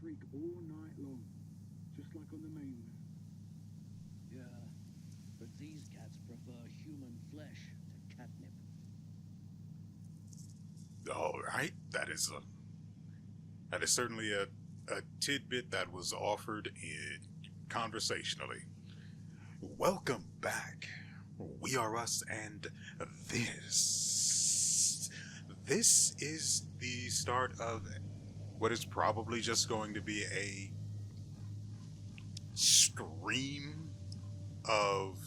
shriek all night long, just like on the mainland. Yeah, but these cats prefer human flesh to catnip. All right, that is certainly a tidbit that was offered conversationally. Welcome back. We are us, and this is the start of what is probably just going to be a stream of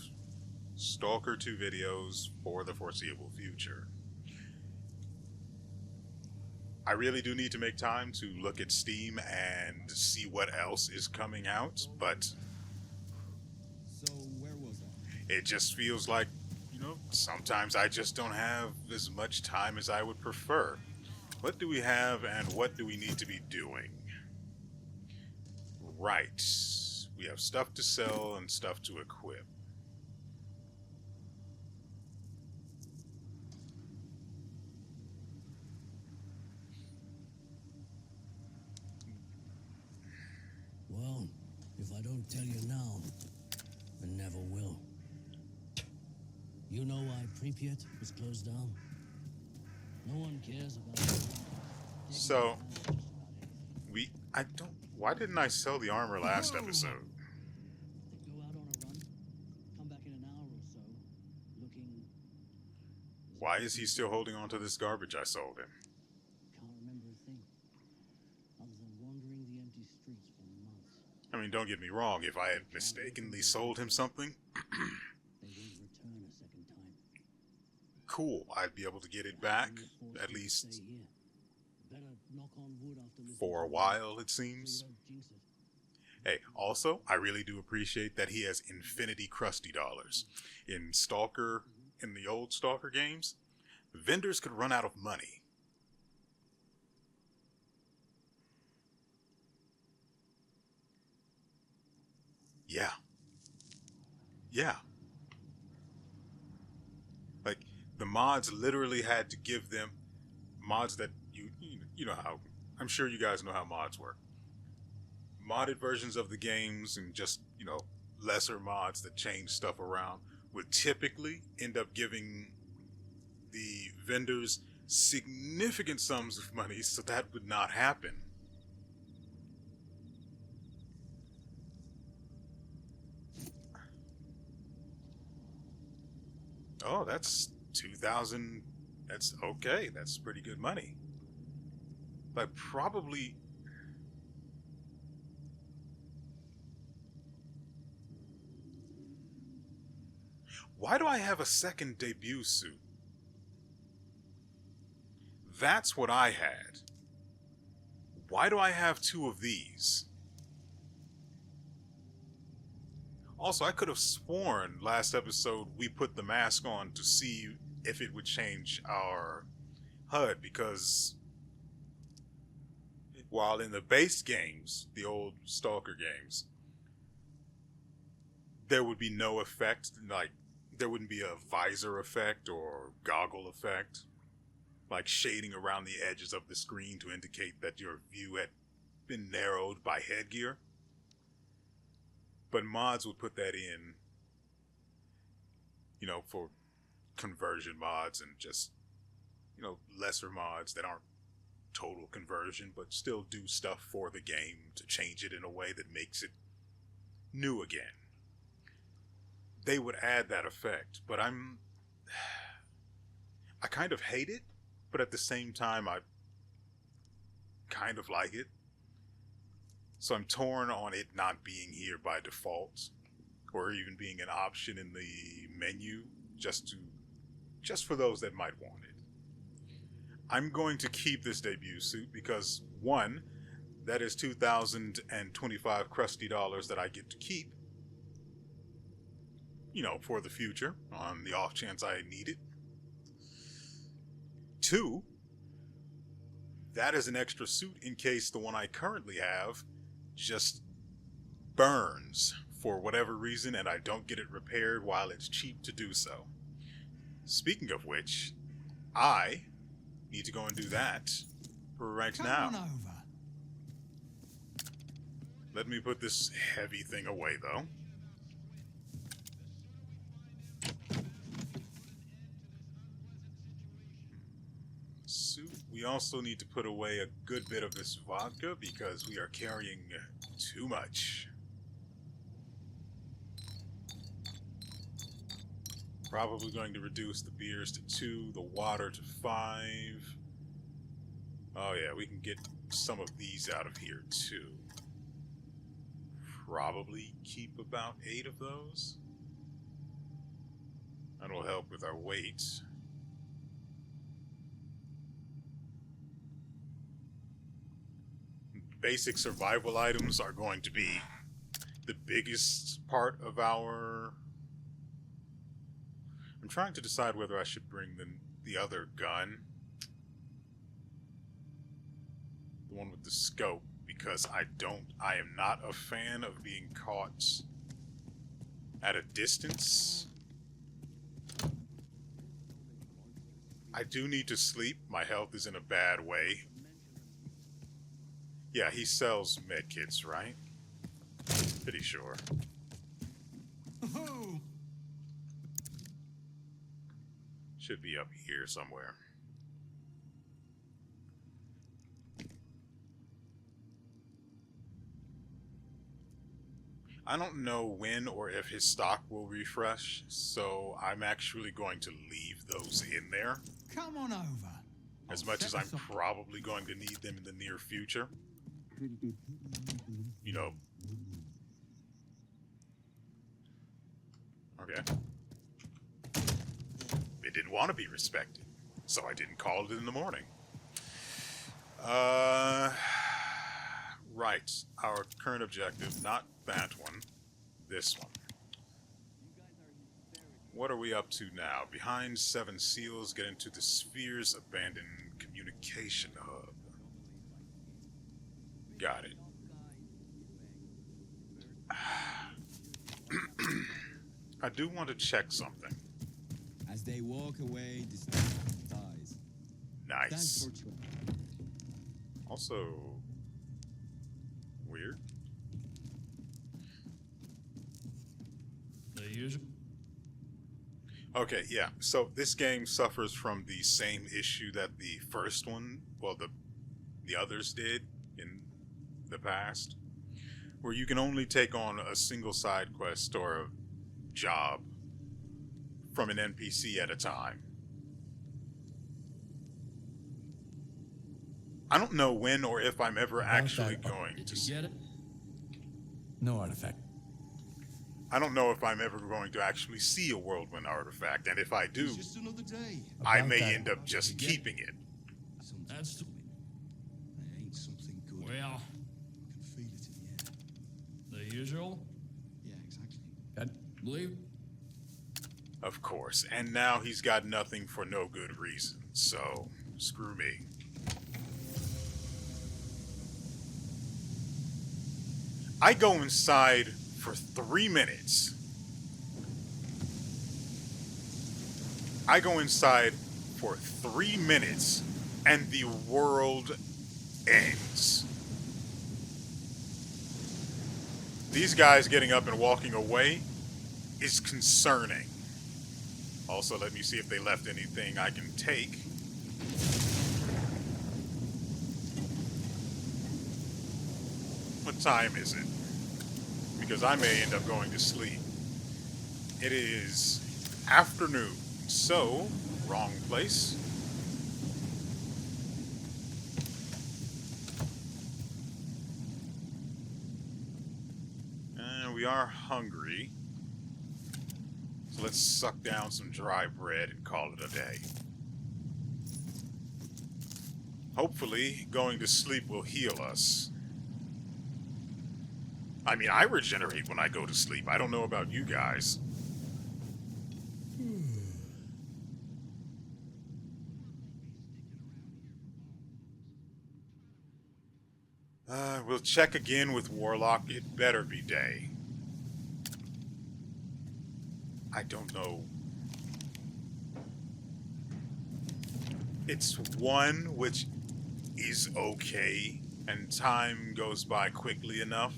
Stalker 2 videos for the foreseeable future. I really do need to make time to look at Steam and see what else is coming out, but So where was I? it just feels like, sometimes I just don't have as much time as I would prefer. What do we have and what do we need to be doing? Right. We have stuff to sell and stuff to equip. Well, if I don't tell you now, I never will. You know why Pripyat was closed down? No one cares about it. So, why didn't I sell the armor last episode? They go out on a run, come back in an hour or so, looking... Why is he still holding on to this garbage I sold him? Can't remember a thing, other than wandering the empty streets for months. I mean, don't get me wrong, if I had mistakenly sold him something, They won't return a second time. cool, I'd be able to get it back, at least Stay here. Better knock on wood after listening for a to while, it so you seems. don't jinx it. Hey, also, I really do appreciate that he has infinity crusty dollars. In the old Stalker games, vendors could run out of money. Yeah. Yeah. Like, the mods literally had to give them mods that you know how, I'm sure you guys know how mods work. Modded versions of the games and just, lesser mods that change stuff around would typically end up giving the vendors significant sums of money, so that would not happen. Oh, that's 2,000. That's okay. That's pretty good money. But probably... Why do I have a second debut suit? That's what I had. Why do I have two of these? Also, I could have sworn last episode we put the mask on to see if it would change our HUD, because while in the base games, the old Stalker games, there would be no effect, like there wouldn't be a visor effect or goggle effect, like shading around the edges of the screen to indicate that your view had been narrowed by headgear. But mods would put that in, for conversion mods and just, lesser mods that aren't total conversion, but still do stuff for the game to change it in a way that makes it new again. They would add that effect, but I kind of hate it, but at the same time, I kind of like it. So I'm torn on it not being here by default, or even being an option in the menu, just for those that might want it. I'm going to keep this debut suit because, one, that is 2,025 crusty dollars that I get to keep, for the future, on the off chance I need it. Two, that is an extra suit in case the one I currently have just burns for whatever reason and I don't get it repaired while it's cheap to do so. Speaking of which, I need to go and do that right Come now. on over. Let me put this heavy thing away, though. Suit. We also need to put away a good bit of this vodka because we are carrying too much. Probably going to reduce the beers to 2, the water to 5. Oh yeah, we can get some of these out of here too. Probably keep about 8 of those. That will help with our weight. Basic survival items are going to be the biggest part of our... I'm trying to decide whether I should bring the other gun. The one with the scope, because I am not a fan of being caught at a distance. I do need to sleep. My health is in a bad way. Yeah, he sells medkits, right? Pretty sure. Oh. Should be up here somewhere. I don't know when or if his stock will refresh, so I'm actually going to leave those in there. Come on over. As much as I'm probably going to need them in the near future. You know. Okay. It didn't want to be respected, so I didn't call it in the morning. Right. Our current objective, not that one. This one. What are we up to now? Behind 7 seals, get into the Sphere's abandoned communication hub. Got it. I do want to check something. As they walk away, this dies. Nice. Also, weird. The usual. Okay, yeah. So this game suffers from the same issue that the first one, well, the others did in the past, where you can only take on a single side quest or a job from an NPC at a time. I don't know when or if I'm ever actually going to... Did you get it? No artifact. I don't know if I'm ever going to actually see a whirlwind artifact, and if I do, It's just another day. I About may that. end up just keeping it. That's There ain't something good. well, I can feel it in the air. the usual. Yeah, exactly. Believe. Of course, and now he's got nothing for no good reason, so screw me. I go inside for 3 minutes. I go inside for 3 minutes, and the world ends. These guys getting up and walking away is concerning. Also, let me see if they left anything I can take. What time is it? Because I may end up going to sleep. It is afternoon, so wrong place. And we are hungry. So let's suck down some dry bread and call it a day. Hopefully, going to sleep will heal us. I mean, I regenerate when I go to sleep. I don't know about you guys. We'll check again with Warlock. It better be day. I don't know. It's 1, which is okay, and time goes by quickly enough.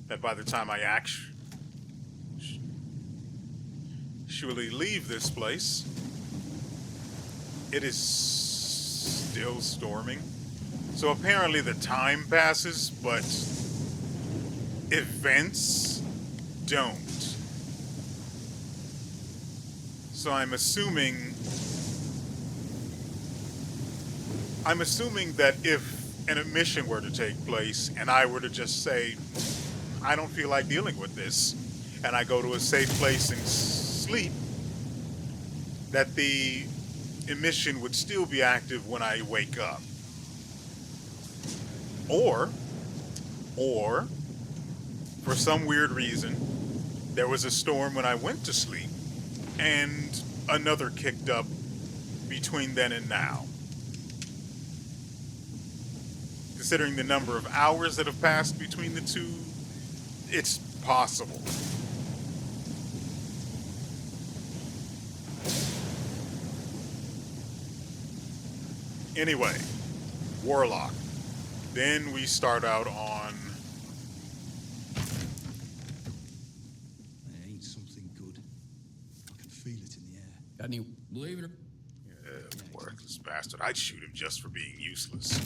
that by the time I actually leave this place, it is still storming. So apparently the time passes, but events don't. So I'm assuming that if an emission were to take place and I were to just say, I don't feel like dealing with this, and I go to a safe place and sleep, that the emission would still be active when I wake up. Or for some weird reason, there was a storm when I went to sleep, and another kicked up between then and now. Considering the number of hours that have passed between the two, it's possible. Anyway, Warlock. Then we start out on... I ate something good. I can feel it in the air. Got any? Believe it. Worthless bastard. I'd shoot him just for being useless.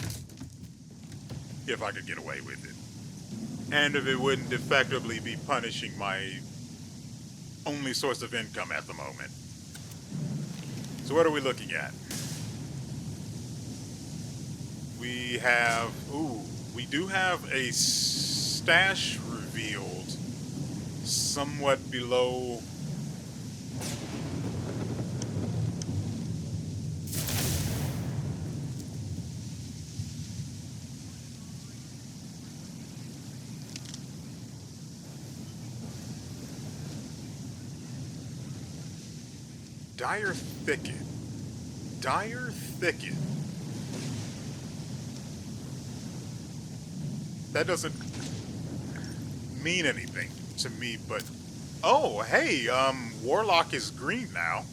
If I could get away with it. And if it wouldn't effectively be punishing my only source of income at the moment. So what are we looking at? We have... Ooh, we do have a stash revealed somewhat below... Dire Thicket. Dire Thicket. That doesn't mean anything to me, but... Oh, hey, Warlock is green now.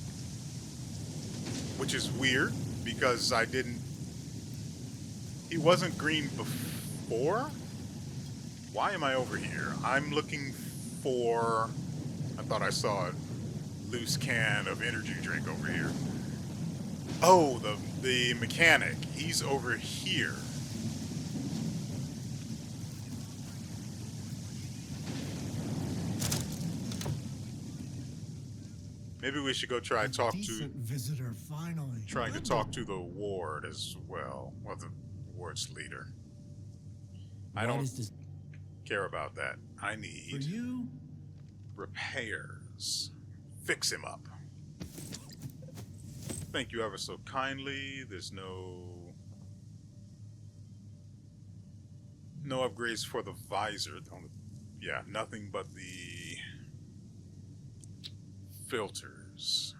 Which is weird, because I didn't... He wasn't green before? Why am I over here? I'm looking for... I thought I saw a loose can of energy drink over here. Oh, the mechanic. He's over here. Maybe we should go try talk to visitor finally. trying to talk to the ward as well. Well, the ward's leader. I don't care about that. I For need you, repairs. Fix him up. Thank you ever so kindly. There's no upgrades for the visor. Yeah, nothing but the filters.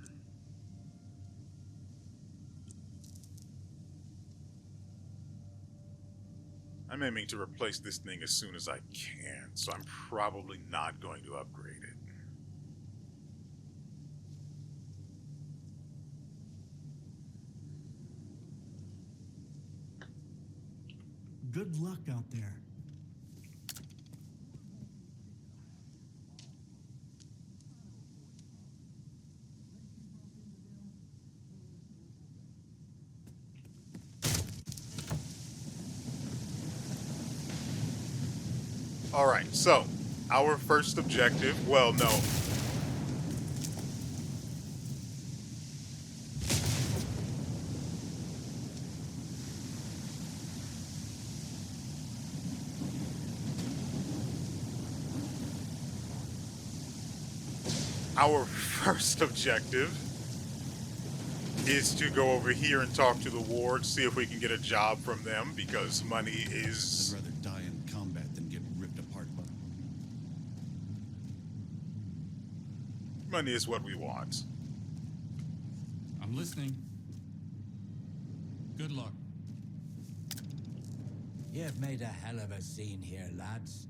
I'm aiming to replace this thing as soon as I can, so I'm probably not going to upgrade it. good luck out there. Alright, so, our first objective, well, no. Our first objective is to go over here and talk to the ward, see if we can get a job from them, because money is... I'd rather die in combat than get ripped apart by... Money is what we want. I'm listening. Good luck. You've made a hell of a scene here, lads.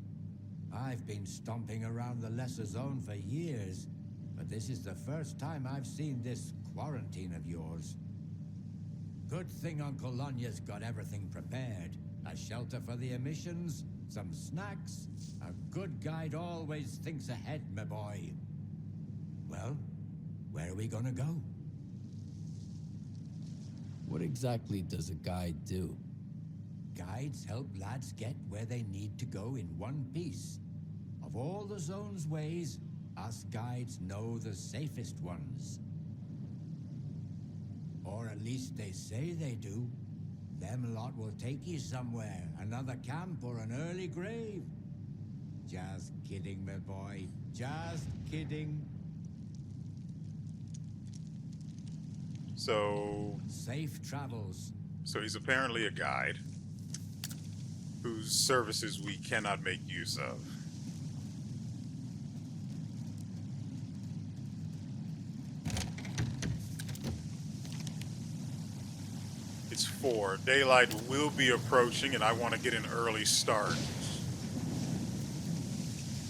I've been stomping around the Lesser Zone for years, but this is the first time I've seen this quarantine of yours. Good thing Uncle Lonya's got everything prepared. A shelter for the emissions, some snacks. A good guide always thinks ahead, my boy. Well, where are we gonna go? What exactly does a guide do? Guides help lads get where they need to go in one piece. Of all the zone's ways, us guides know the safest ones. Or at least they say they do. Them lot will take you somewhere, another camp or an early grave. Just kidding, my boy. Just kidding. So Safe travels. he's apparently a guide whose services we cannot make use of. It's 4. Daylight will be approaching and I want to get an early start.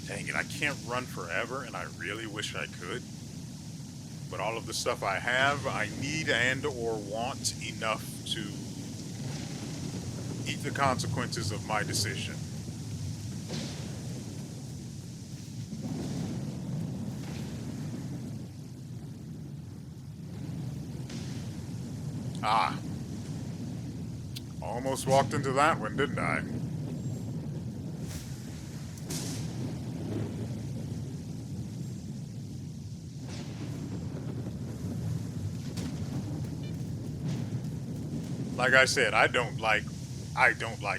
Dang it, I can't run forever and I really wish I could. But all of the stuff I have, I need and or want enough to eat the consequences of my decision. Ah. Almost walked into that one, didn't I? Like I said, I don't like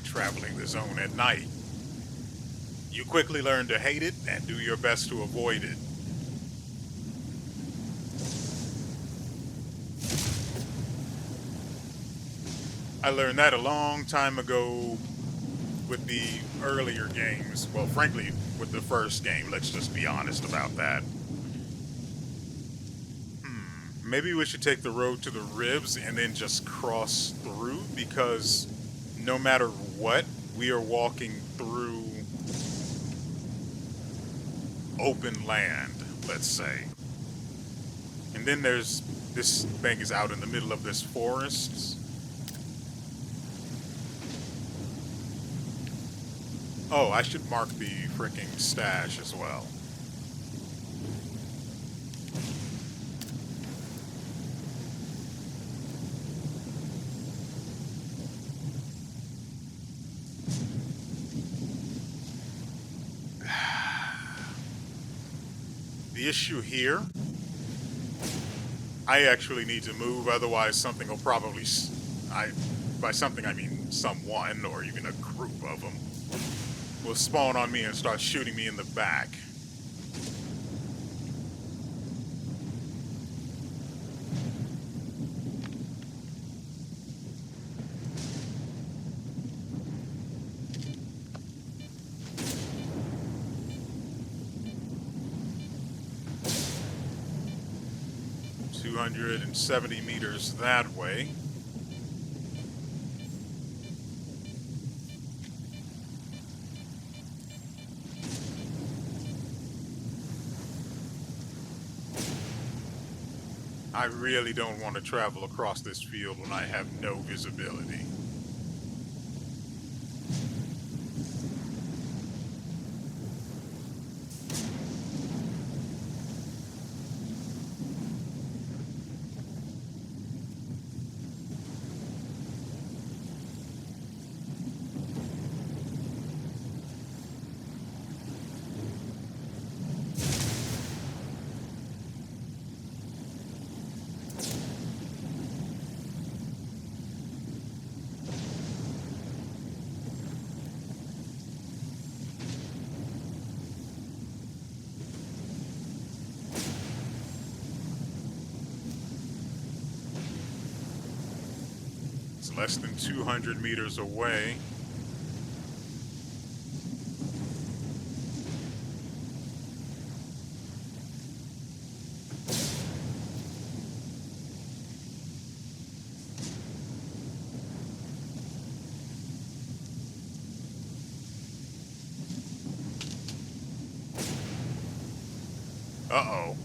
traveling the zone at night. You quickly learn to hate it and do your best to avoid it. I learned that a long time ago with the earlier games. Well, frankly, with the first game, let's just be honest about that. Maybe we should take the road to the ribs and then just cross through, because no matter what, we are walking through open land, let's say. And then this thing is out in the middle of this forest. Oh, I should mark the freaking stash as well. The issue here, I actually need to move, otherwise something will probably, by something I mean someone, or even a group of them, will spawn on me and start shooting me in the back. And 70 meters that way. I really don't want to travel across this field when I have no visibility. Less than 200 meters away. Uh-oh.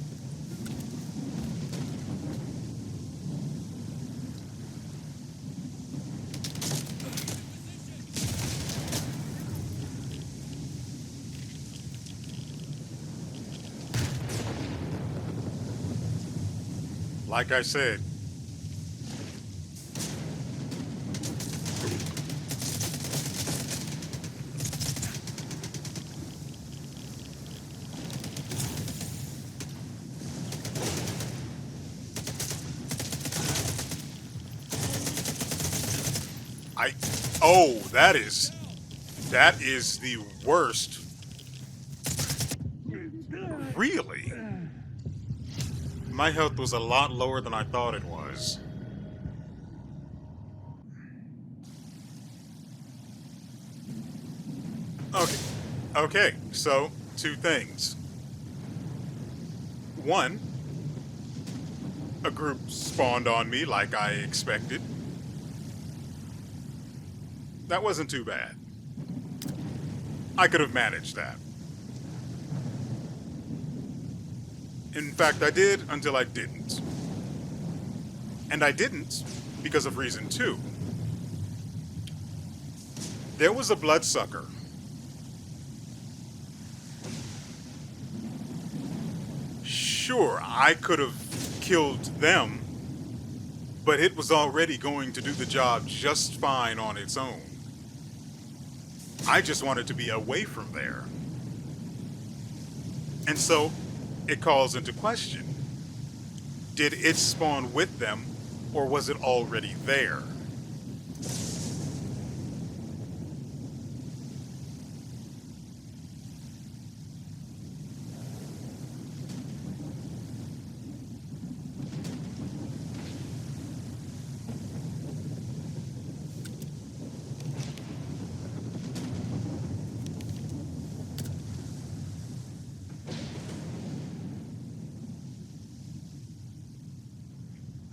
like I said, oh, that is the worst. Really? My health was a lot lower than I thought it was. Okay, so two things. One, a group spawned on me like I expected. That wasn't too bad. I could have managed that. In fact, I did until I didn't. And I didn't because of reason two. There was a bloodsucker. Sure, I could have killed them, but it was already going to do the job just fine on its own. I just wanted to be away from there. And so, it calls into question, did it spawn with them, or was it already there?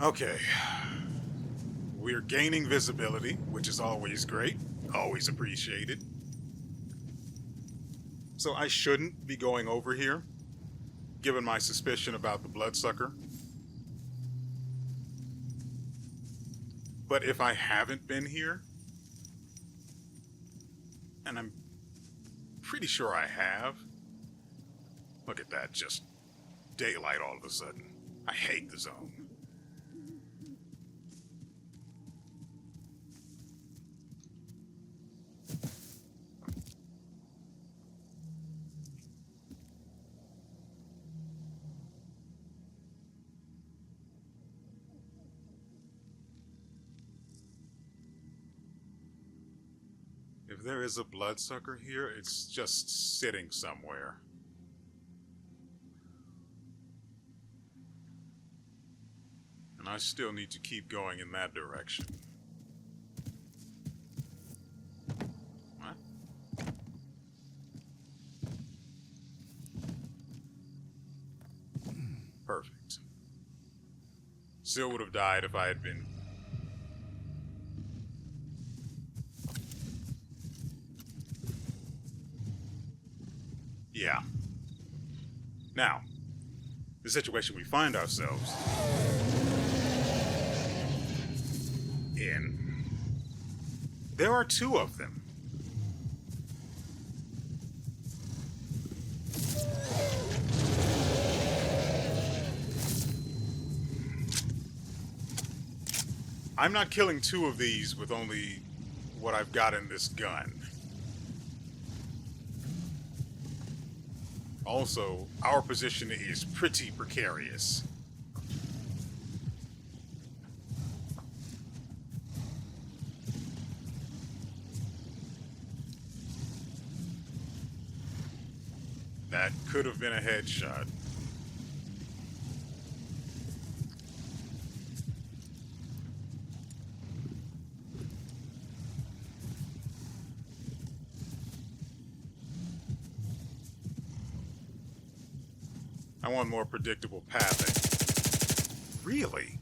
Okay, we're gaining visibility, which is always great, always appreciated. So I shouldn't be going over here, given my suspicion about the bloodsucker. But if I haven't been here, and I'm pretty sure I have, look at that, just daylight all of a sudden. I hate the zone. If there is a bloodsucker here, it's just sitting somewhere. And I still need to keep going in that direction. What? Perfect. Still would have died if I had been. Yeah. Now, the situation we find ourselves in, there are two of them. I'm not killing two of these with only what I've got in this gun. Also, our position is pretty precarious. That could have been a headshot. I want more predictable pathing. Really?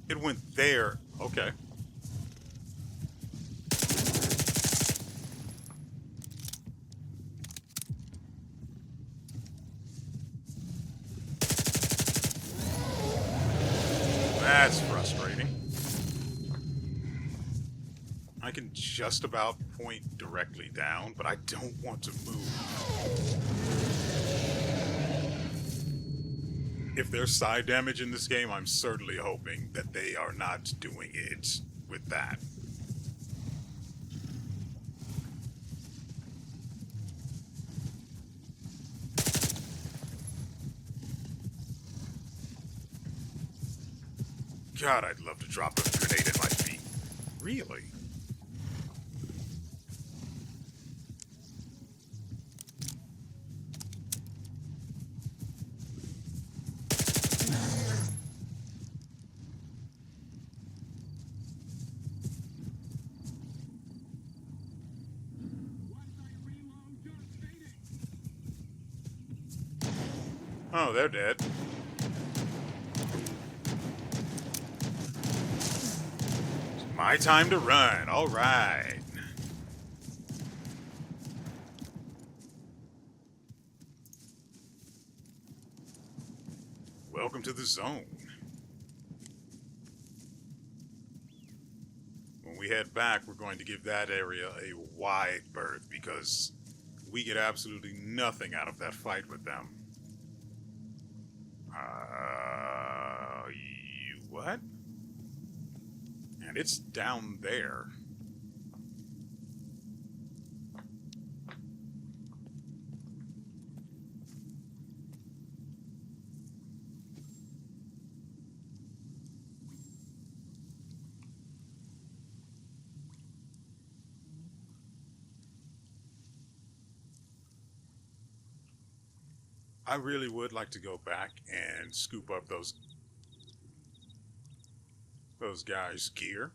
It went there. Okay. That's frustrating. I can just about point directly down, but I don't want to move. if there's side damage in this game, I'm certainly hoping that they are not doing it with that. God, I'd love to drop a grenade at my feet. Really? Oh, they're dead. It's my time to run. All right. Welcome to the zone. When we head back, we're going to give that area a wide berth because we get absolutely nothing out of that fight with them. What? And it's down there. I really would like to go back and scoop up those guys' gear,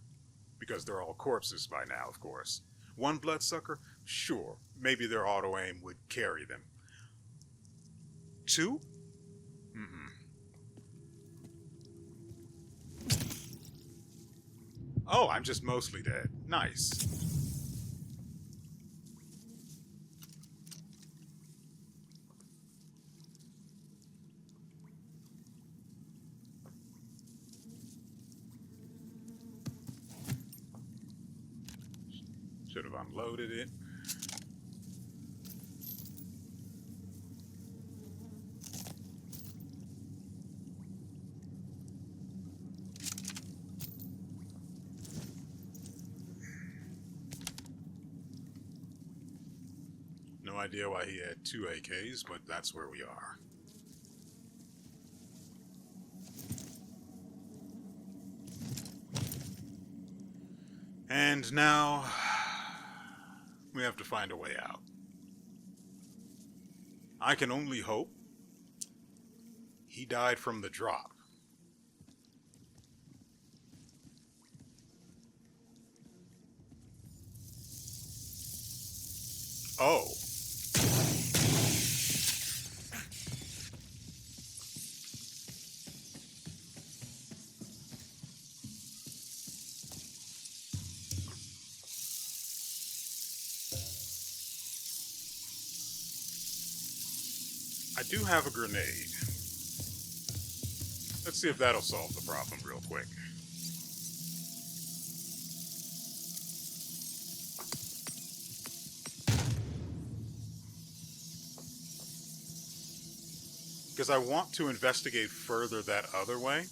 because they're all corpses by now, of course. One bloodsucker? Sure, maybe their auto-aim would carry them. Two? Oh, I'm just mostly dead. Nice. Should have unloaded it. No idea why he had 2 AKs, but that's where we are. And now we have to find a way out. I can only hope he died from the drop. Oh. I do have a grenade. Let's see if that'll solve the problem real quick. Because I want to investigate further that other way.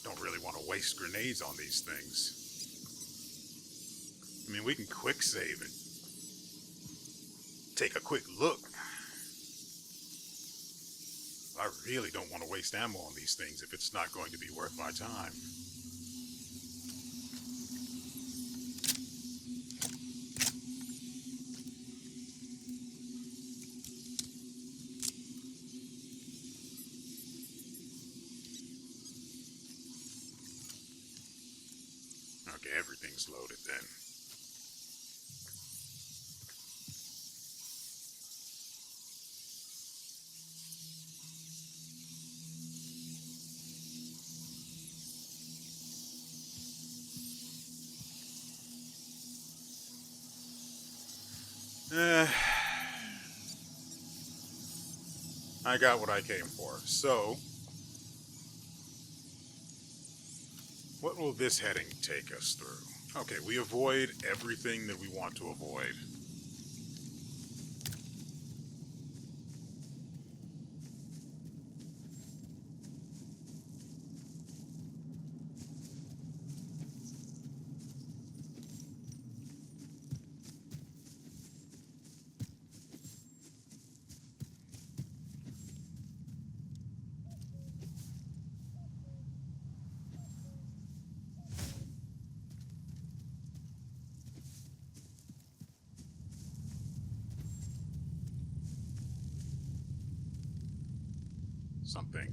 Don't really want to waste grenades on these things. I mean, we can quick save and take a quick look. I really don't want to waste ammo on these things if it's not going to be worth my time. Okay, everything's loaded then. I got what I came for. So, what will this heading take us through? Okay, we avoid everything that we want to avoid. Something.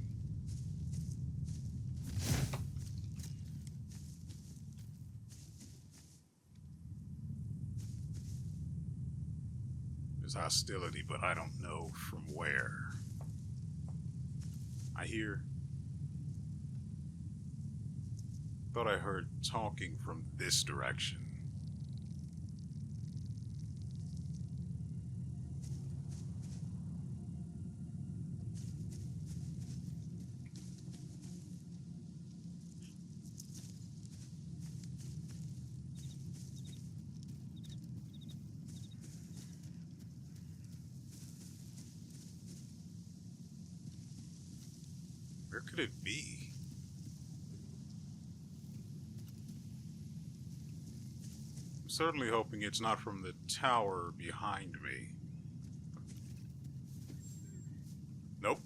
There's hostility, but I don't know from where. I hear... Thought I heard talking from this direction. Where could it be? I'm certainly hoping it's not from the tower behind me. Nope.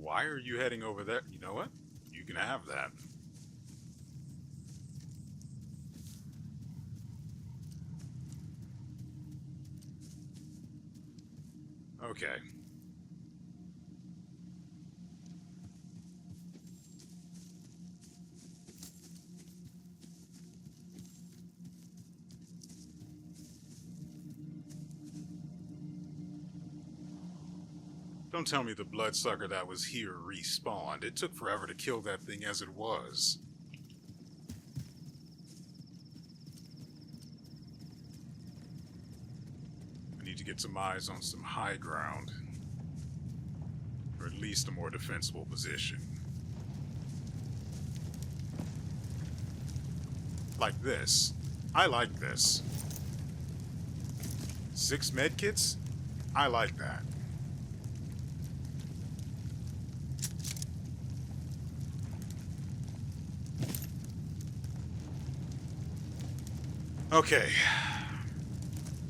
Why are you heading over there? You know what? You can have that. Okay. Don't tell me the bloodsucker that was here respawned. It took forever to kill that thing as it was. I need to get some eyes on some high ground. Or at least a more defensible position. Like this. I like this. 6 medkits? I like that. Okay,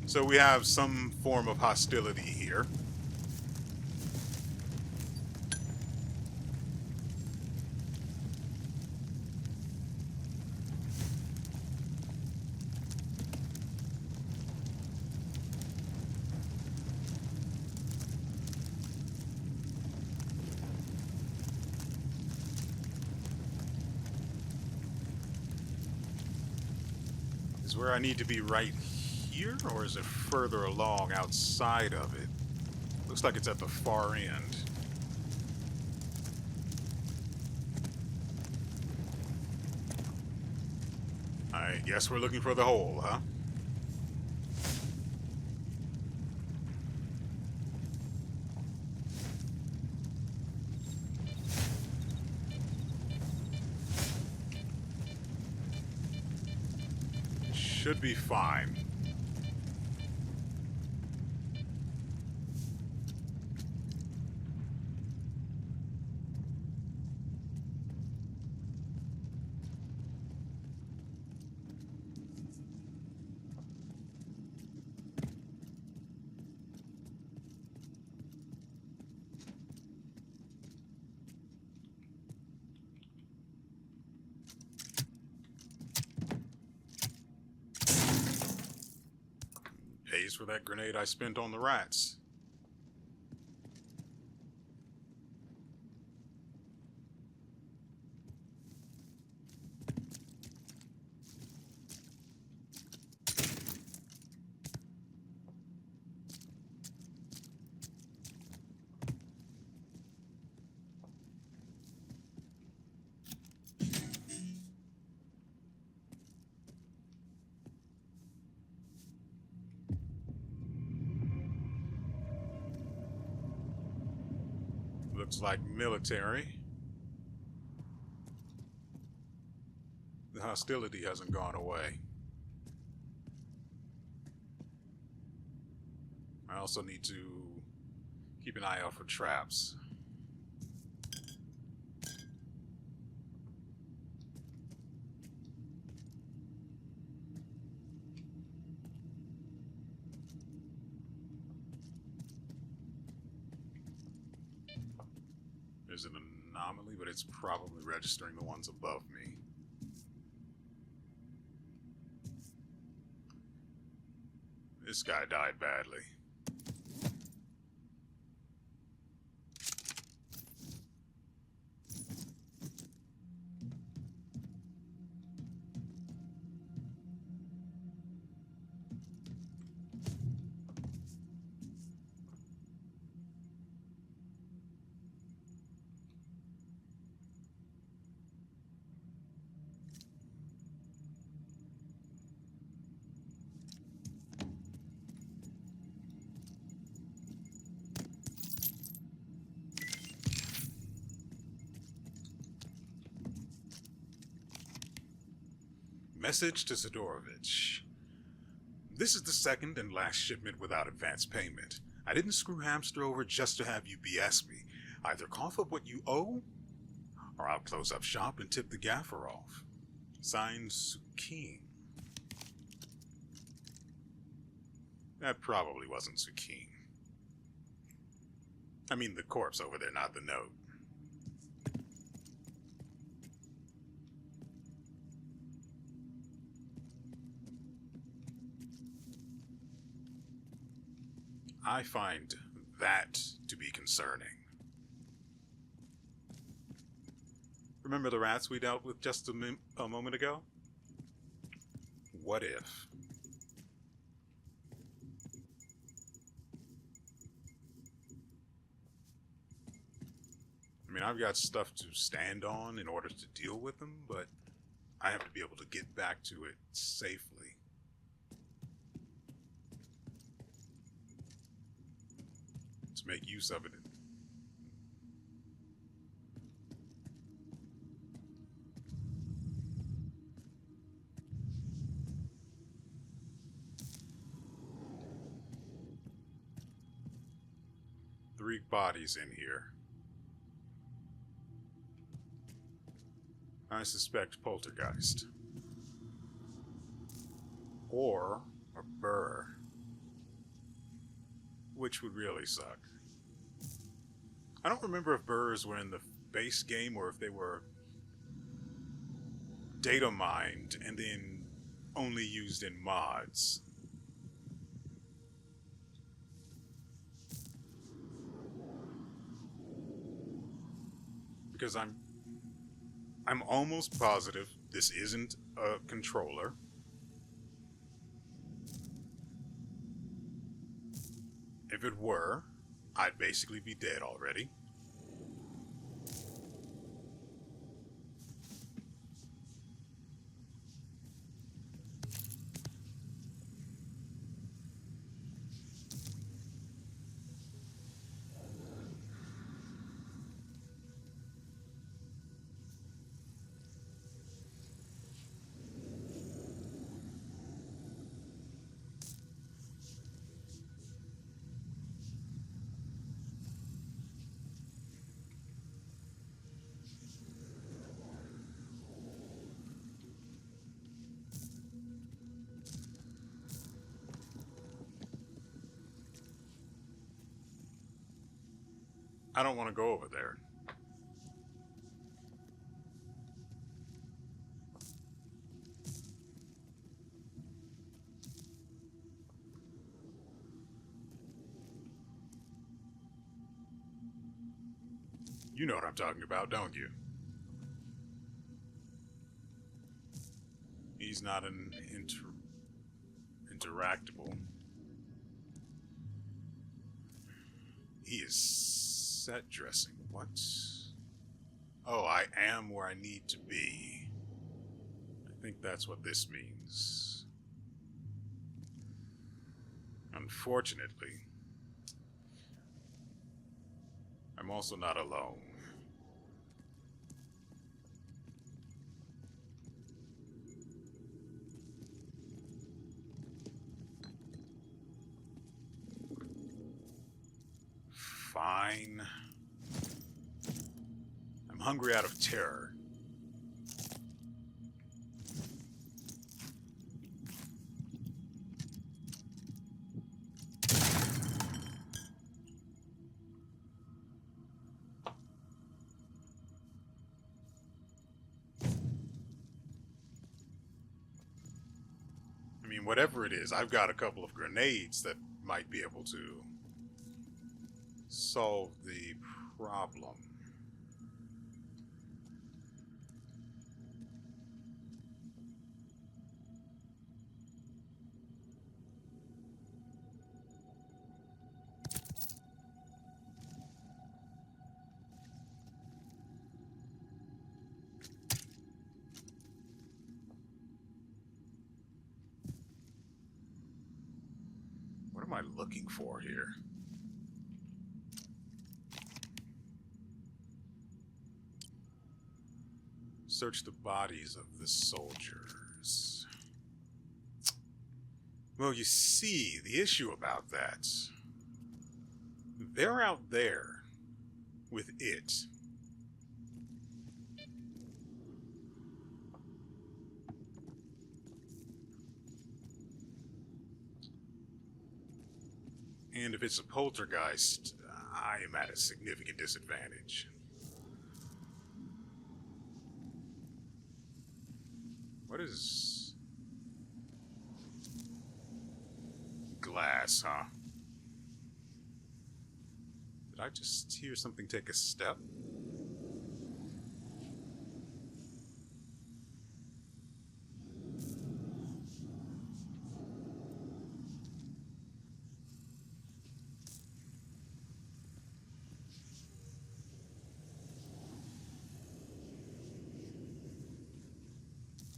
so we have some form of hostility here. Is where I need to be right here, or is it further along outside of it? Looks like it's at the far end. I guess we're looking for the hole, huh? Should be fine. Pays for that grenade I spent on the rats. Looks like military. The hostility hasn't gone away. I also need to keep an eye out for traps. There's an anomaly, but it's probably registering the ones above me. This guy died badly. Message to Sidorovich. This is the second and last shipment without advance payment. I didn't screw Hamster over just to have you BS me. Either cough up what you owe, or I'll close up shop and tip the gaffer off. Signed, Tsukine. That probably wasn't Tsukine. I mean the corpse over there, not the note. I find that to be concerning. Remember the rats we dealt with just a moment ago? What if? I mean, I've got stuff to stand on in order to deal with them, but I have to be able to get back to it safely. To make use of it. Three bodies in here. I suspect poltergeist. Or a burr. Which would really suck. I don't remember if burrs were in the base game or if they were data mined and then only used in mods. Because I'm almost positive this isn't a controller. If it were, I'd basically be dead already. I don't want to go over there. You know what I'm talking about, don't you? He's not an interactable. He is set dressing. What? Oh, I am where I need to be. I think that's what this means. Unfortunately, I'm also not alone. Fine. I'm hungry out of terror. I mean, whatever it is, I've got a couple of grenades that might be able to solve the problem. What am I looking for here? Search the bodies of the soldiers. Well, you see, the issue about that, they're out there with it. And if it's a poltergeist, I am at a significant disadvantage. What is... glass, huh? Did I just hear something take a step?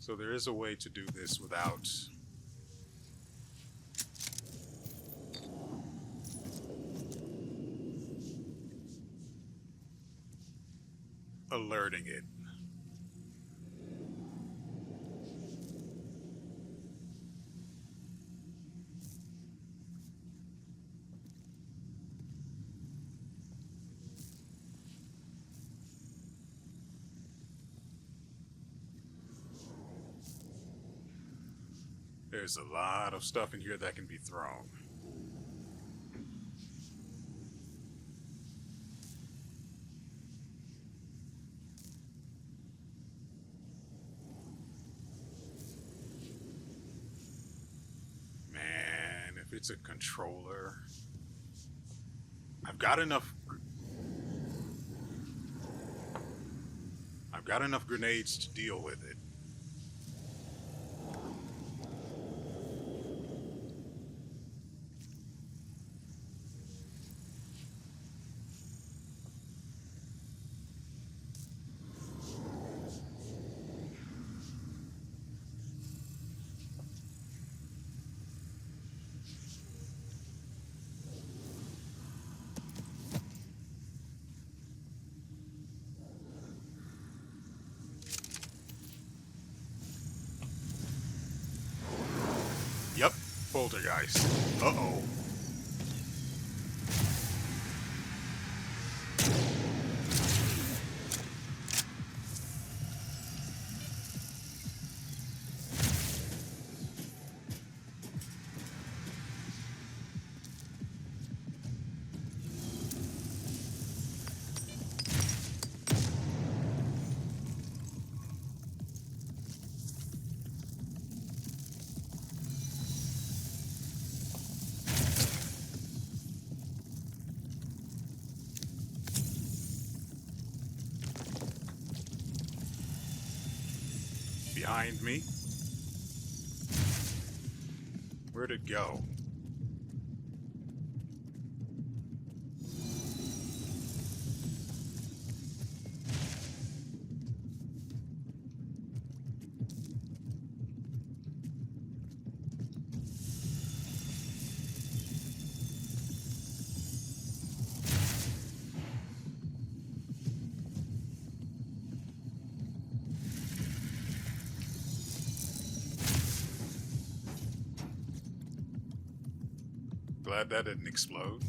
So there is a way to do this without alerting it. There's a lot of stuff in here that can be thrown. Man, if it's a controller... I've got enough grenades to deal with it. Yep, poltergeist. Uh-oh. Behind me? Where'd it go? glad that didn't explode.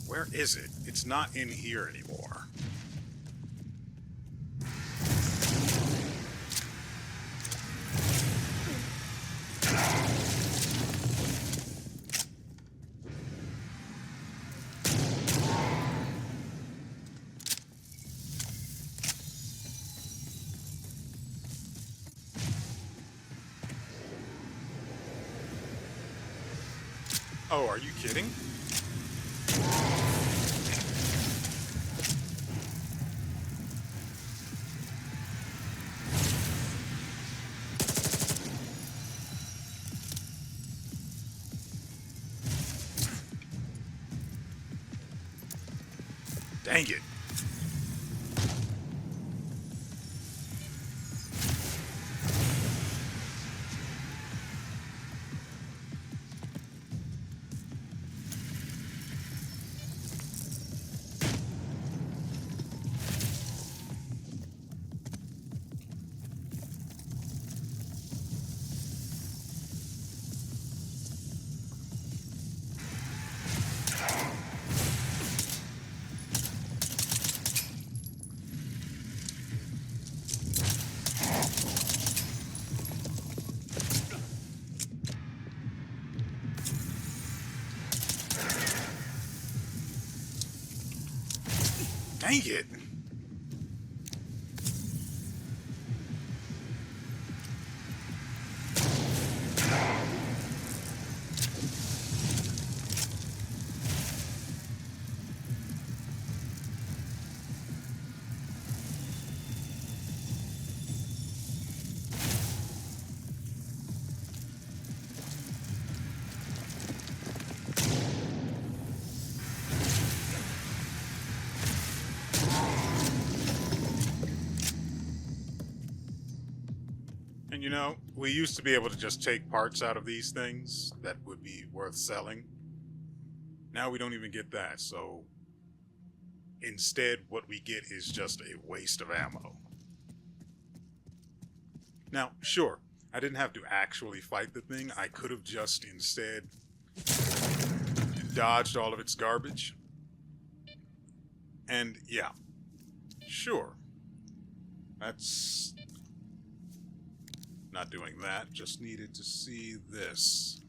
Where is it? It's not in here anymore. Oh, are you kidding? Dang it. Dang it. And you know, we used to be able to just take parts out of these things that would be worth selling. Now we don't even get that, so instead what we get is just a waste of ammo. Now, sure, I didn't have to actually fight the thing. I could have just instead dodged all of its garbage. And yeah, sure. That's not doing that, just needed to see this.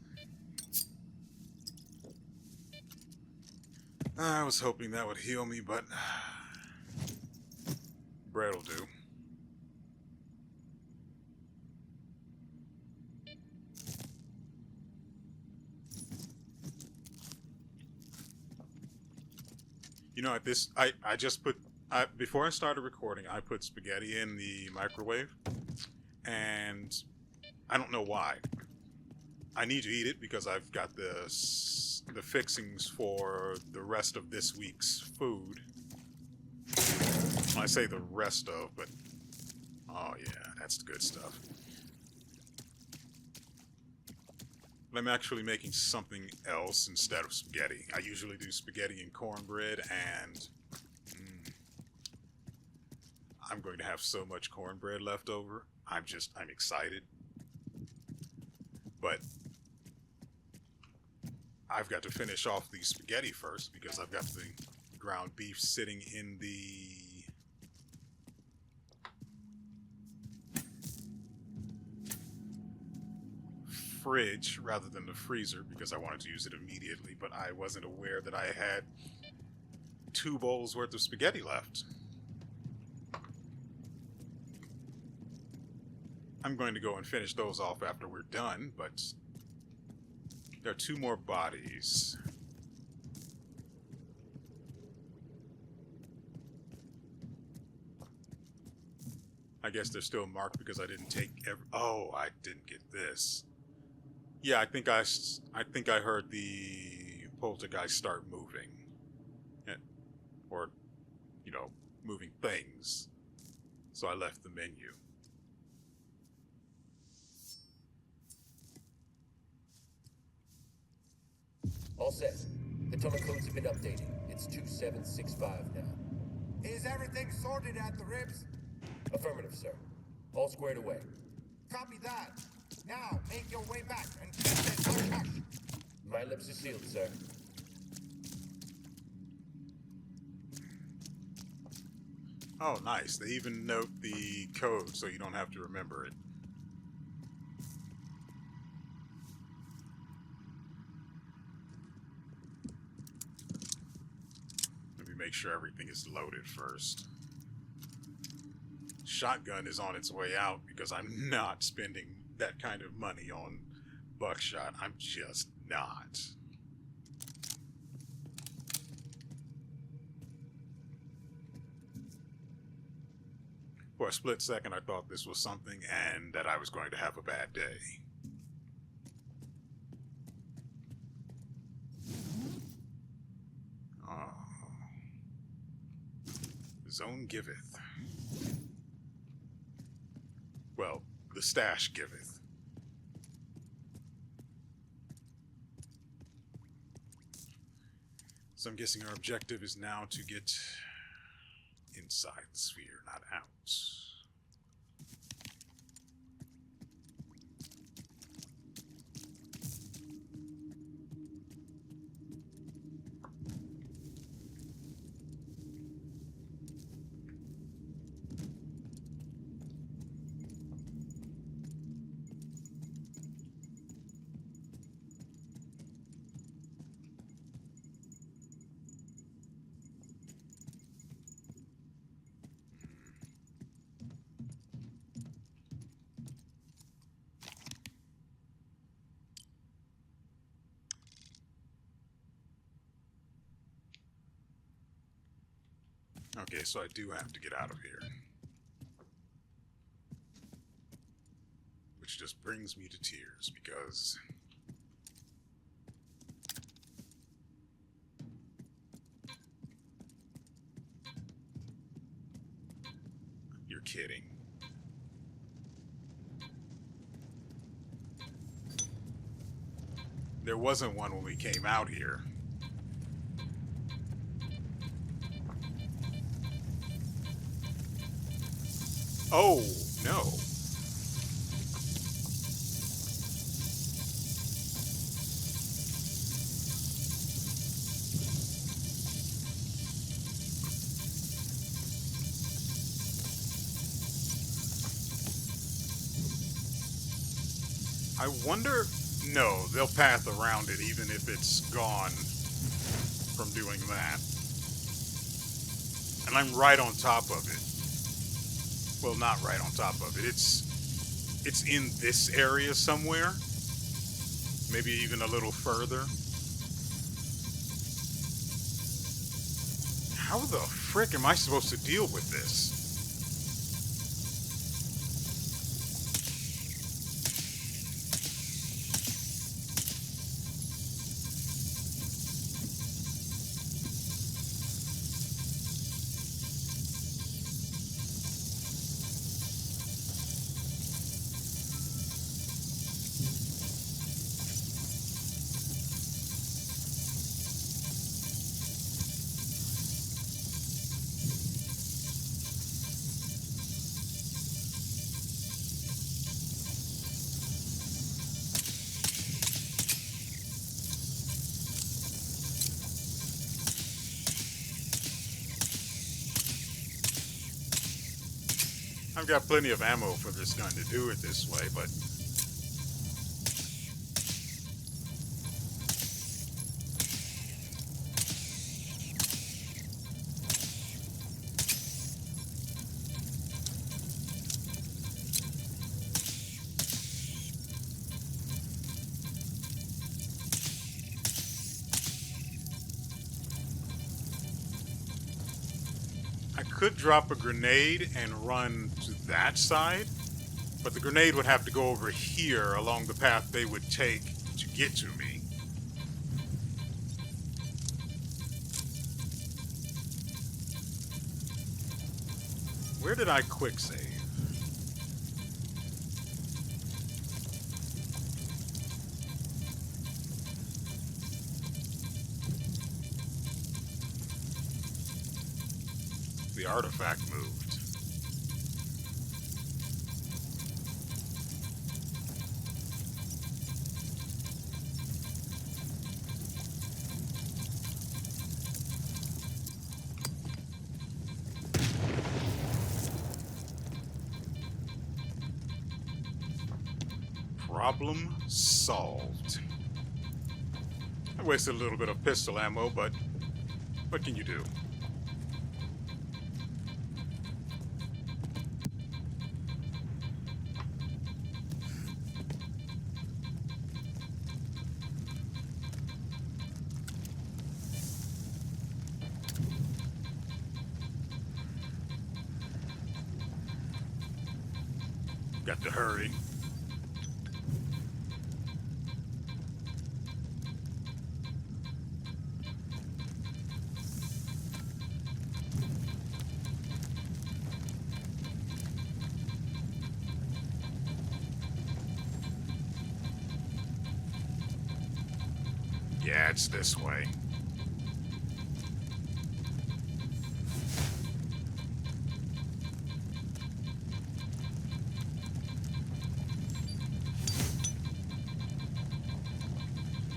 I was hoping that would heal me, but bread'll do. You know, at this, I just put, before I started recording, I put spaghetti in the microwave, and I don't know why. I need to eat it because I've got the fixings for the rest of this week's food. I say the rest of, but oh yeah, that's the good stuff. But I'm actually making something else instead of spaghetti. I usually do spaghetti and cornbread, and I'm going to have so much cornbread left over. I'm excited. But I've got to finish off the spaghetti first because I've got the ground beef sitting in the fridge rather than the freezer because I wanted to use it immediately, but I wasn't aware that I had 2 bowls worth of spaghetti left. I'm going to go and finish those off after we're done, but there are 2 more bodies. I guess they're still marked because I didn't take oh, I didn't get this. Yeah, I think I heard the poltergeist start moving. Or, you know, moving things. So I left the menu. All set. The Stomach codes have been updated. It's 2765 now. Is everything sorted at the ribs? Affirmative, sir. All squared away. Copy that. Now, make your way back and keep this hush hush. My lips are sealed, sir. Oh, nice. They even note the code so you don't have to remember it. Let me make sure everything is loaded first. Shotgun is on its way out because I'm not spending that kind of money on buckshot. I'm just not. For a split second, I thought this was something and that I was going to have a bad day. Oh. Zone giveth. Well, the stash giveth. So I'm guessing our objective is now to get inside the sphere, not out. Okay, so I do have to get out of here. Which just brings me to tears, because you're kidding. There wasn't one when we came out here. Oh, no. I wonder... No, they'll path around it even if it's gone from doing that. And I'm right on top of it. Well, not right on top of it. It's in this area somewhere. Maybe even a little further. How the frick am I supposed to deal with this? I've got plenty of ammo for this gun to do it this way, but... I could drop a grenade and run to that side, but the grenade would have to go over here along the path they would take to get to me. Where did I quick save? the artifact moved. Problem solved. I wasted a little bit of pistol ammo, but what can you do? Got to hurry. Yeah, it's this way.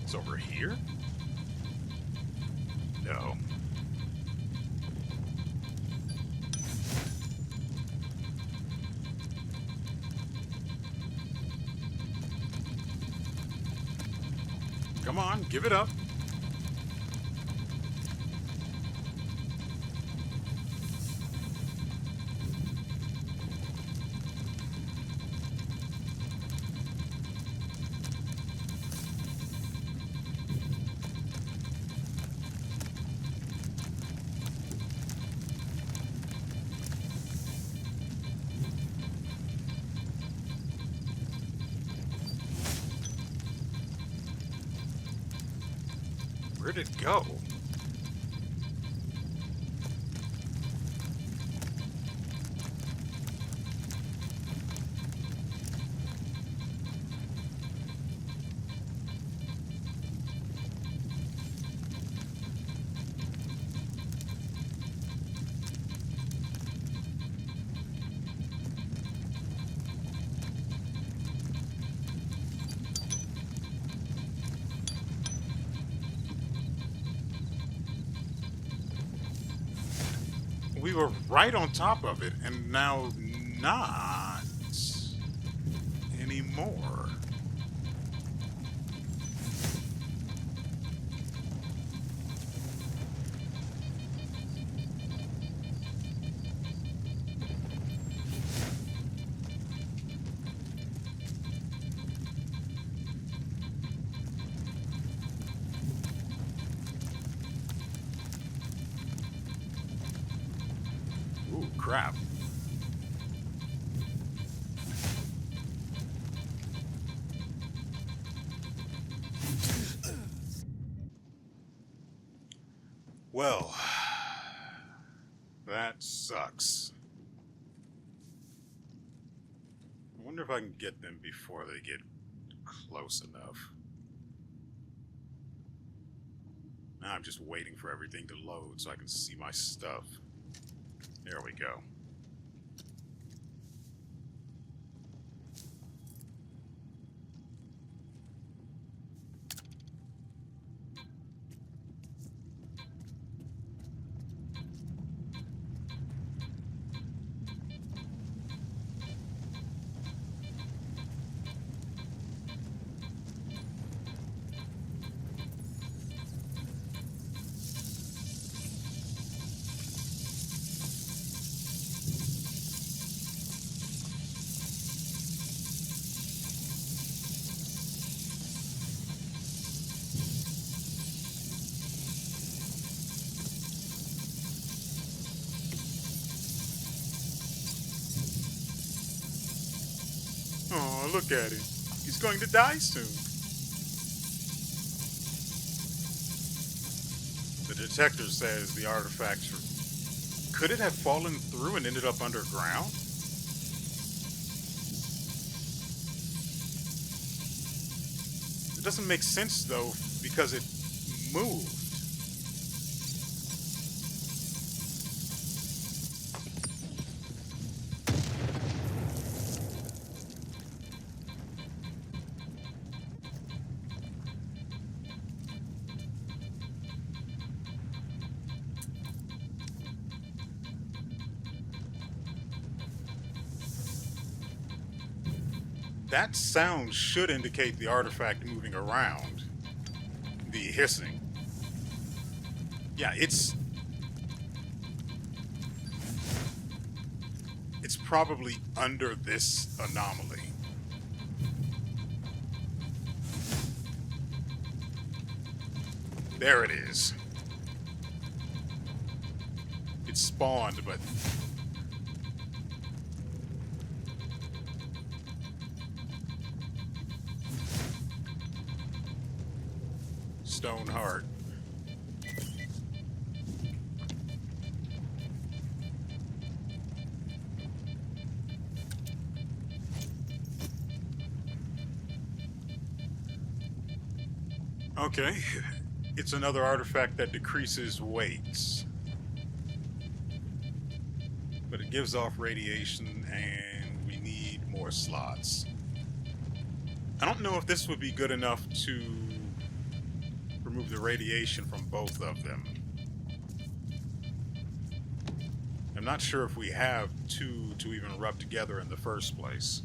It's over here? No. Come on, give it up. Where'd it go? We were right on top of it, and now not anymore. Ooh, crap. Well, that sucks. I wonder if I can get them before they get close enough. Now I'm just waiting for everything to load so I can see my stuff. There we go. Oh, look at him. He's going to die soon. The detector says the artifacts were... Could it have fallen through and ended up underground? It doesn't make sense, though, because it moved. That sound should indicate the artifact moving around. The hissing. Yeah, it's probably under this anomaly. There it is. It spawned, but Stone Heart. Okay, it's another artifact that decreases weights. But it gives off radiation and we need more slots. I don't know if this would be good enough to remove the radiation from both of them. I'm not sure if we have two to even rub together in the first place.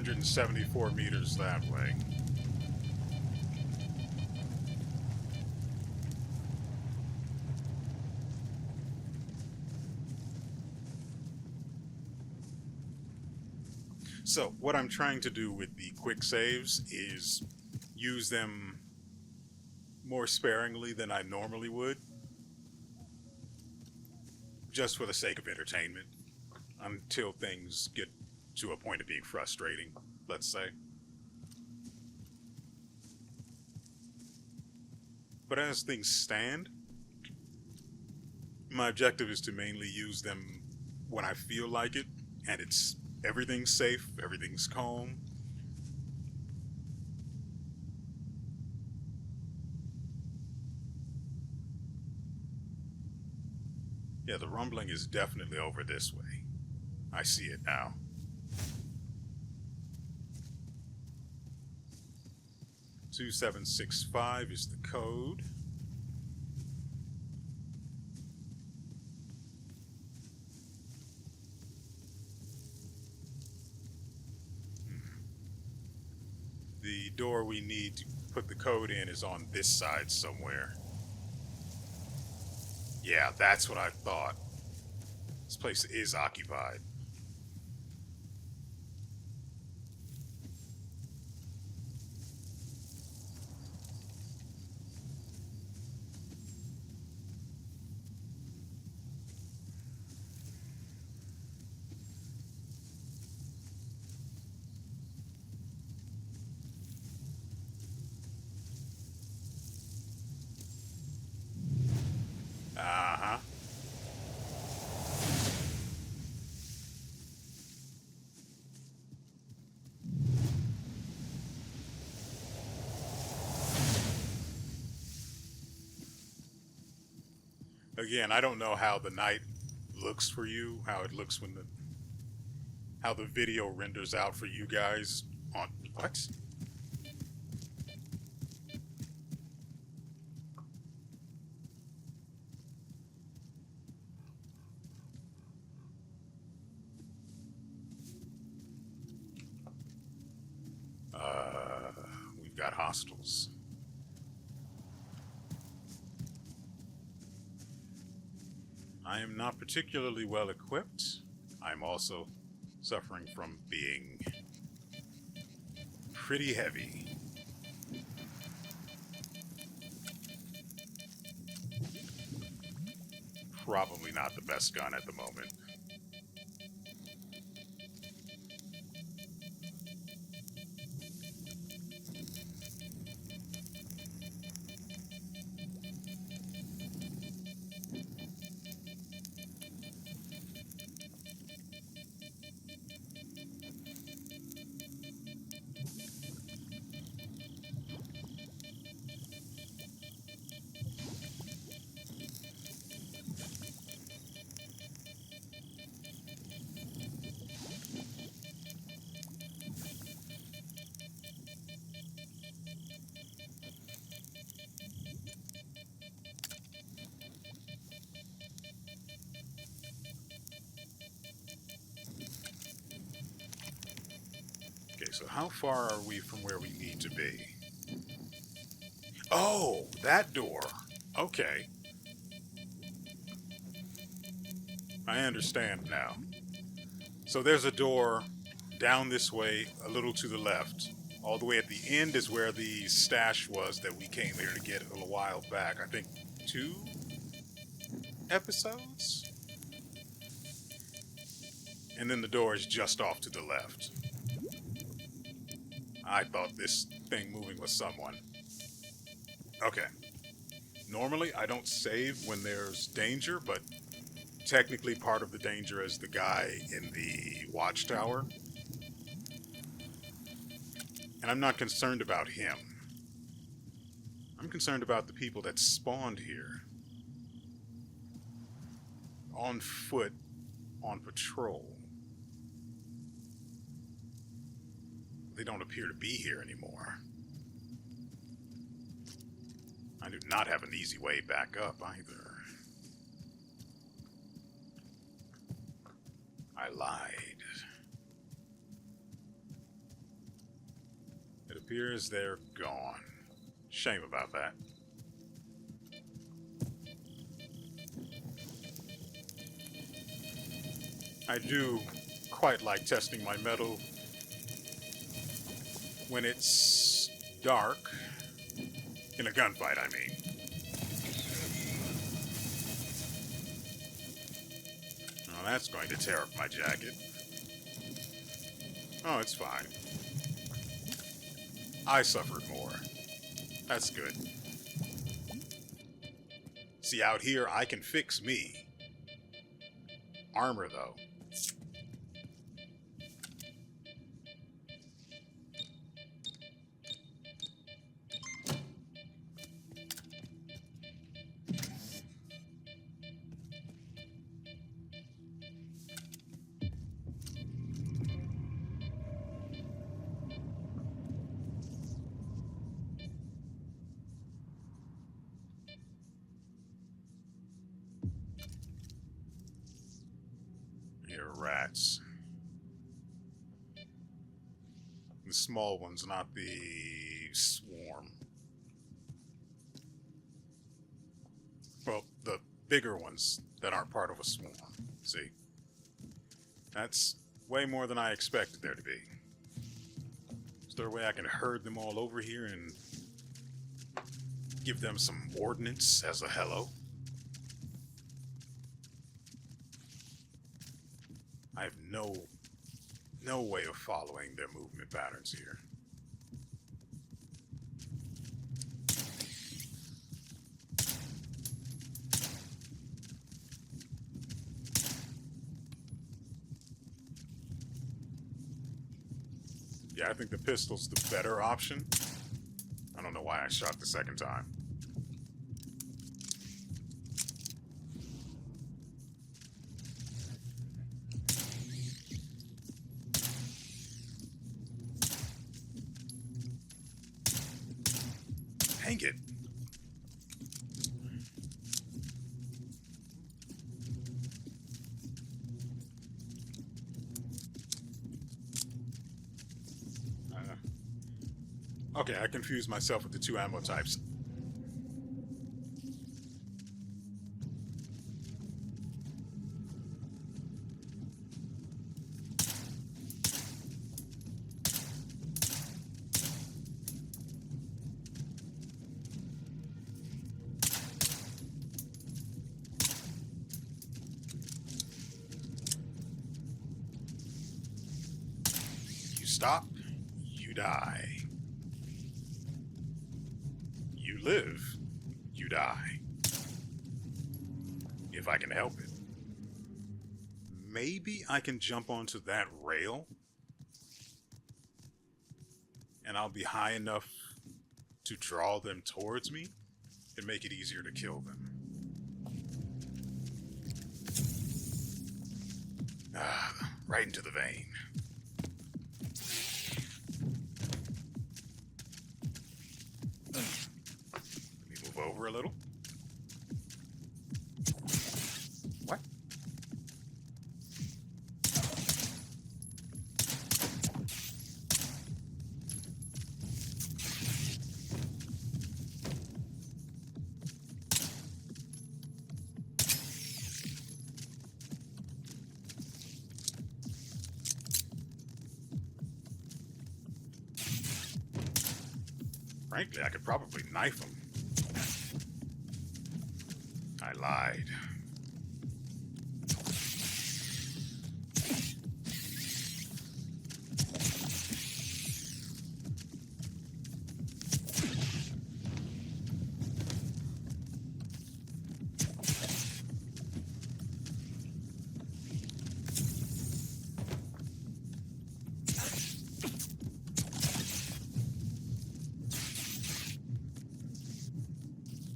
And 74 meters that way. So what I'm trying to do with the quick saves is use them more sparingly than I normally would, just for the sake of entertainment, until things get to a point of being frustrating, let's say. But as things stand, my objective is to mainly use them when I feel like it, and everything's safe, everything's calm. Yeah, the rumbling is definitely over this way. I see it now. "2765 is the code. The door we need to put the code in is on this side somewhere. Yeah, that's what I thought. This place is occupied. Uh-huh. Again, I don't know how the night looks for you, how it looks when how the video renders out for you guys on what? We've got hostiles. I am not particularly well equipped. I'm also suffering from being pretty heavy. Probably not the best gun at the moment. so how far are we from where we need to be? Oh, that door. Okay. I understand now. So there's a door down this way, a little to the left. All the way at the end is where the stash was that we came here to get a little while back. I think 2 episodes? And then the door is just off to the left. I thought this thing moving was someone. Okay. Normally, I don't save when there's danger, but technically part of the danger is the guy in the watchtower. And I'm not concerned about him. I'm concerned about the people that spawned here. On foot, on patrol. They don't appear to be here anymore. I do not have an easy way back up either. I lied. It appears they're gone. Shame about that. I do quite like testing my metal when it's dark. In a gunfight, I mean. Oh, that's going to tear up my jacket. Oh, it's fine. I suffered more. That's good. See, out here, I can fix me. Armor, though. Here, rats. The small ones, not the swarm. Well, the bigger ones that aren't part of a swarm. See? That's way more than I expected there to be. Is there a way I can herd them all over here and give them some ordnance as a hello? I have no way of following their movement patterns here. Yeah, I think the pistol's the better option. I don't know why I shot the second time. Dang it. Okay, I confused myself with the 2 ammo types. You stop, you die. You live, you die. If I can help it. Maybe I can jump onto that rail and I'll be high enough to draw them towards me and make it easier to kill them. Right into the vein. Over a little. What? Frankly, I could probably knife him. I lied.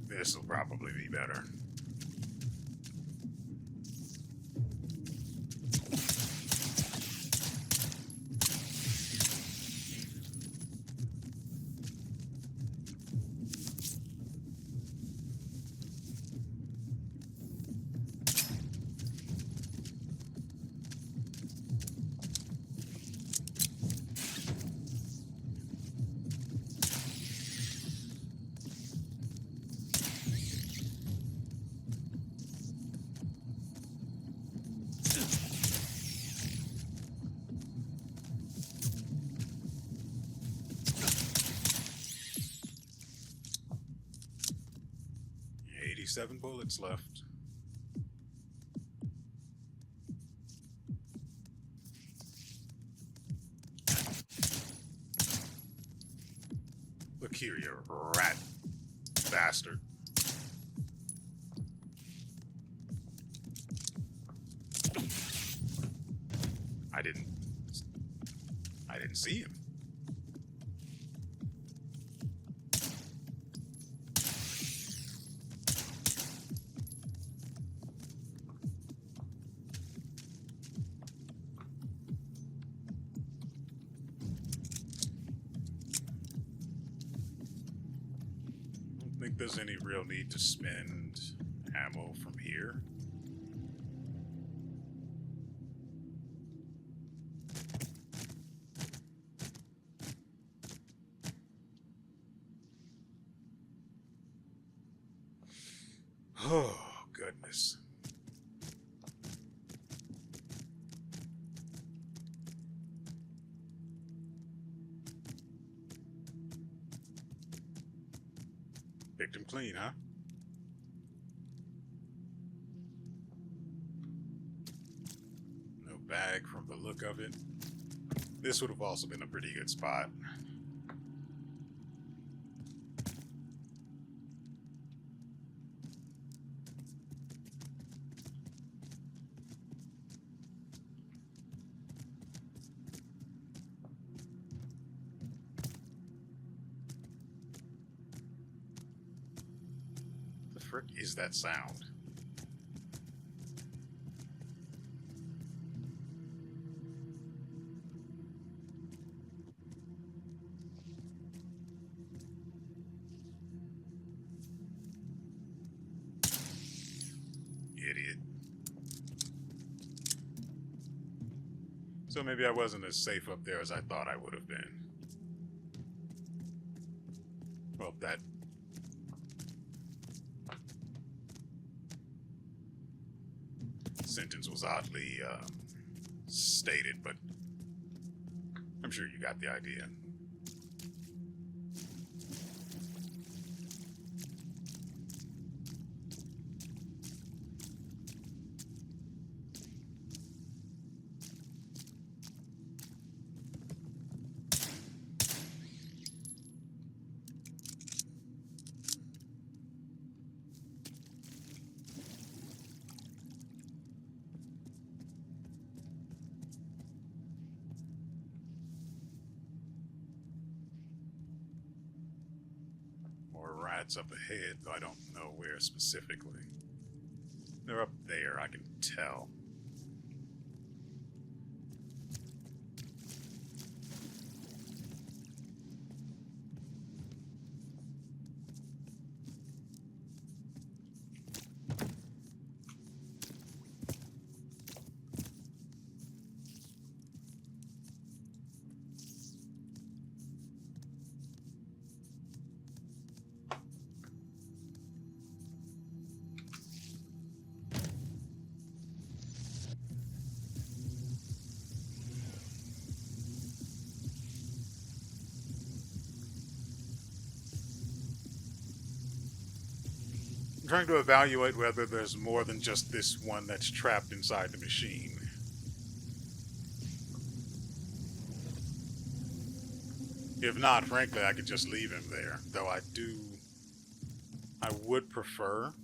This will probably be better. Seven bullets left. Look here, you rat bastard. I didn't see him. I don't think there's any real need to spend ammo from here. Oh, goodness. Picked him clean, huh? No bag from the look of it. This would have also been a pretty good spot. The frick is that sound? Idiot. So maybe I wasn't as safe up there as I thought I would have been. Well, that sentence was oddly stated, but I'm sure you got the idea. Rats up ahead, though I don't know where specifically. They're up there, I can tell. trying to evaluate whether there's more than just this one that's trapped inside the machine. If not, frankly, I could just leave him there. Though I would prefer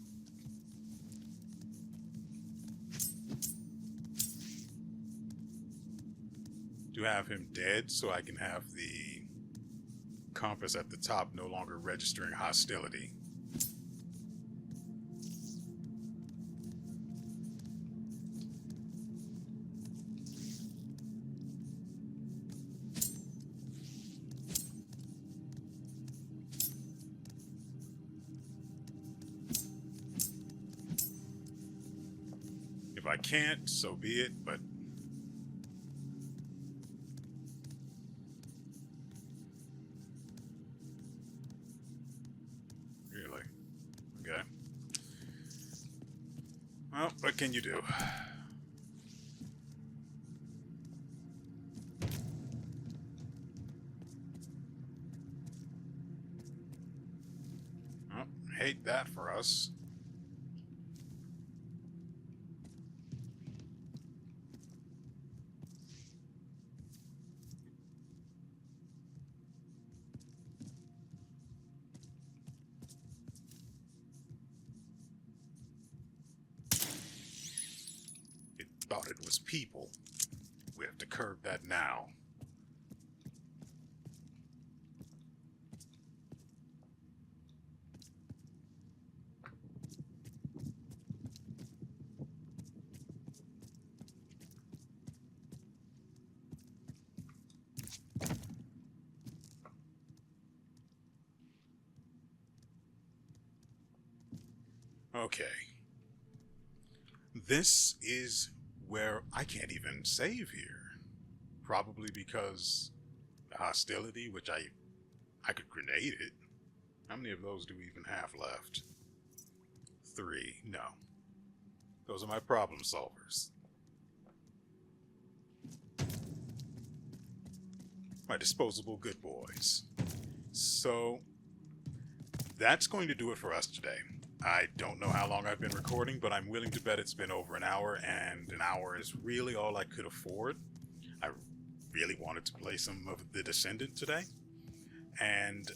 to have him dead so I can have the compass at the top no longer registering hostility. If I can't, so be it, but really? Okay. Well, what can you do? Well, hate that for us. Thought it was people. We have to curb that now. Okay. This is where I can't even save here. Probably because the hostility, which I could grenade it. How many of those do we even have left? 3. No. Those are my problem solvers. My disposable good boys. So that's going to do it for us today. I don't know how long I've been recording, but I'm willing to bet it's been over an hour, and an hour is really all I could afford. I really wanted to play some of The Descendant today, and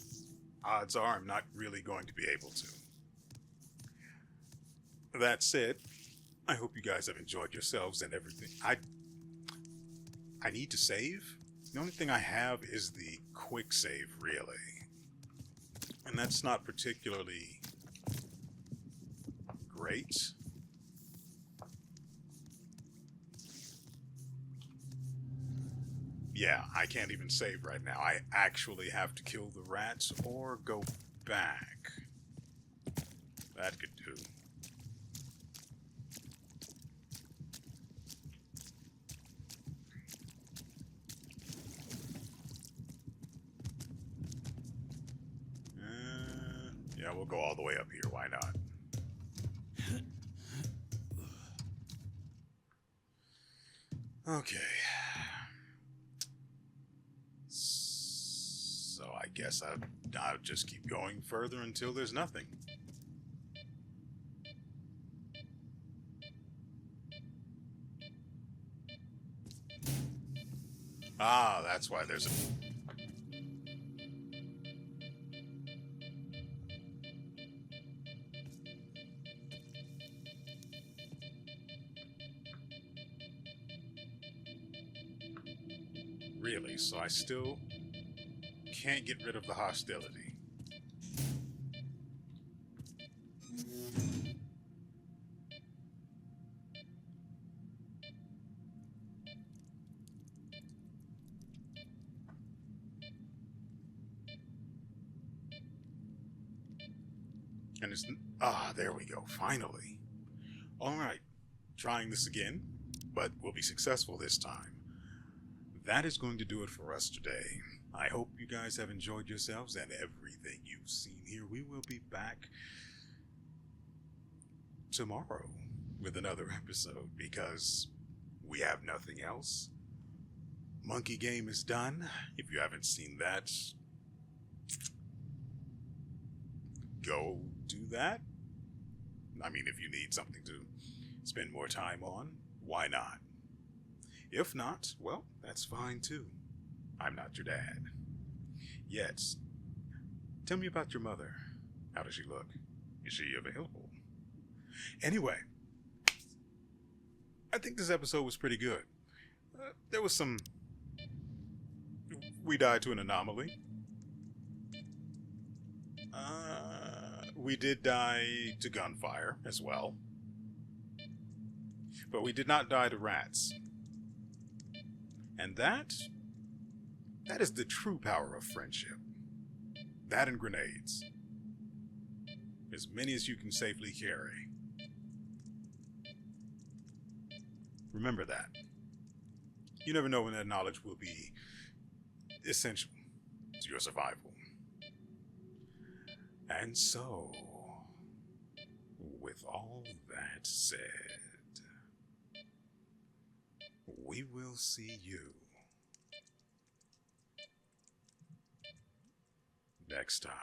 odds are I'm not really going to be able to. That said, I hope you guys have enjoyed yourselves and everything. I need to save. The only thing I have is the quick save, really. And that's not particularly great. Yeah, I can't even save right now. I actually have to kill the rats or go back. That could do. Yeah, we'll go all the way up here. Why not? Okay. So I guess I'll just keep going further until there's nothing. Ah, that's why there's a... Really? So I still can't get rid of the hostility. And it's... Ah, there we go. Finally. Alright. Trying this again, but we'll be successful this time. That is going to do it for us today. I hope you guys have enjoyed yourselves and everything you've seen here. We will be back tomorrow with another episode because we have nothing else. Monkey Game is done. If you haven't seen that, go do that. I mean, if you need something to spend more time on, why not? If not, well, that's fine too. I'm not your dad. Yet, tell me about your mother. How does she look? Is she available? Anyway, I think this episode was pretty good. There was some... We died to an anomaly. We did die to gunfire as well. But we did not die to rats. And that is the true power of friendship. That and grenades. As many as you can safely carry. Remember that. You never know when that knowledge will be essential to your survival. And so, with all that said, we will see you next time.